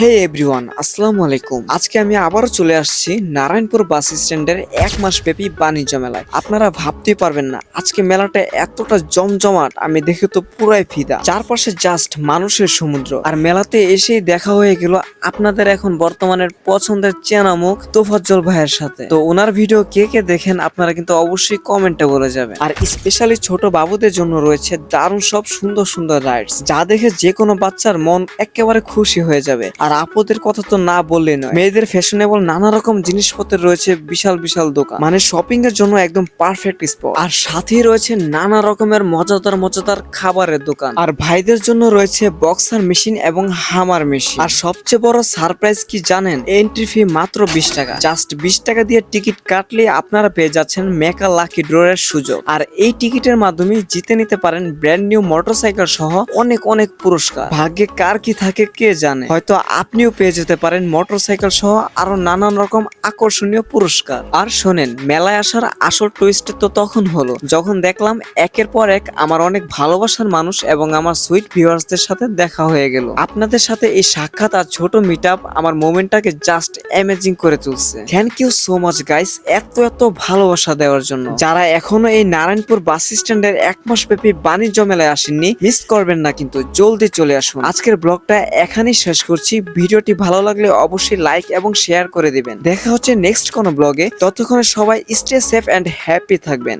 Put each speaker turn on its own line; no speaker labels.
হে everyone, আসসালামু আলাইকুম। আজকে আমি আবারও চলে আসছি নারায়ণপুর বাস স্ট্যান্ডের 1 মাস ব্যাপী বাণিজ্য মেলায়। আপনারা ভাবতেই পারবেন না আজকে মেলাটা এতটা জমজমাট, আমি দেখে তো পুরাই ফিদা। চারপাশে জাস্ট মানুষের সমুদ্র। আর মেলাতে এসেই দেখা হয়ে গেল আপনাদের এখন বর্তমানের পছন্দের চেনা মুখ তোফাজ্জল ভাইয়ের সাথে। তো ওনার ভিডিও কে কে দেখেন আপনারা কিন্তু অবশ্যই কমেন্টে বলে যাবেন। আর স্পেশালি ছোট বাবুদের জন্য রয়েছে দারুণ সব সুন্দর সুন্দর রাইডস, যা দেখে যে কোনো বাচ্চার মন একেবারে খুশি হয়ে যাবে। আর আপুদের কথা তো না বললেই নয়, মেয়েদের ফ্যাশনেবল নানা রকম জিনিসপত্র রয়েছে, বিশাল বিশাল দোকান, মানে শপিং এর জন্য একদম পারফেক্ট স্পট। আর সাথেই রয়েছে নানা রকমের মজাদার মজাদার খাবারের দোকান। আর ভাইদের জন্য রয়েছে বক্সার মেশিন এবং হামার মেশিন। আর সবচেয়ে বড় সারপ্রাইজ কি জানেন? এন্ট্রি ফি মাত্র 20 টাকা। জাস্ট 20 টাকা দিয়ে টিকিট কাটলে আপনারা পেয়ে যাচ্ছেন মেকা লাকি ড্রয়ের সুযোগ। আর এই টিকিটের মাধ্যমে জিতে নিতে পারেন ব্র্যান্ড নিউ মোটরসাইকেল সহ অনেক অনেক পুরস্কার। ভাগ্যে কার কি থাকে কে জানে, হয়তো আপনিও পেয়ে যেতে পারেন মোটরসাইকেল সহ আরো নানান রকম আকর্ষণীয় পুরস্কার। আর শোনেন, মেলায় আসার আসল টুইস্ট তো তখন হলো যখন দেখলাম একের পর এক আমার অনেক ভালোবাসার মানুষ এবং আমার সুইট ভিউয়ার্সদের সাথে দেখা হয়ে গেল। আপনাদের সাথে এই সাক্ষাৎ আর ছোট মিট আপ আমার মোমেন্টটাকে জাস্ট অ্যামেজিং করে তুলছে। Thank you so much guys, এত এত ভালোবাসা দেওয়ার জন্য। যারা এখনো এই নারায়ণপুর বাস স্ট্যান্ডের 1 মাস ব্যাপী বাণিজ্য মেলায় আসেননি, মিস করবেন না কিন্তু, জলদি চলে আসুন। আজকের ব্লগটা এখানেই শেষ করছি। ভিডিওটি ভালো লাগলে অবশ্যই লাইক এবং শেয়ার করে দিবেন। দেখা হচ্ছে নেক্সট কোনো ব্লগে। ততক্ষণে সবাই স্টে সেফ এন্ড হ্যাপি থাকবেন।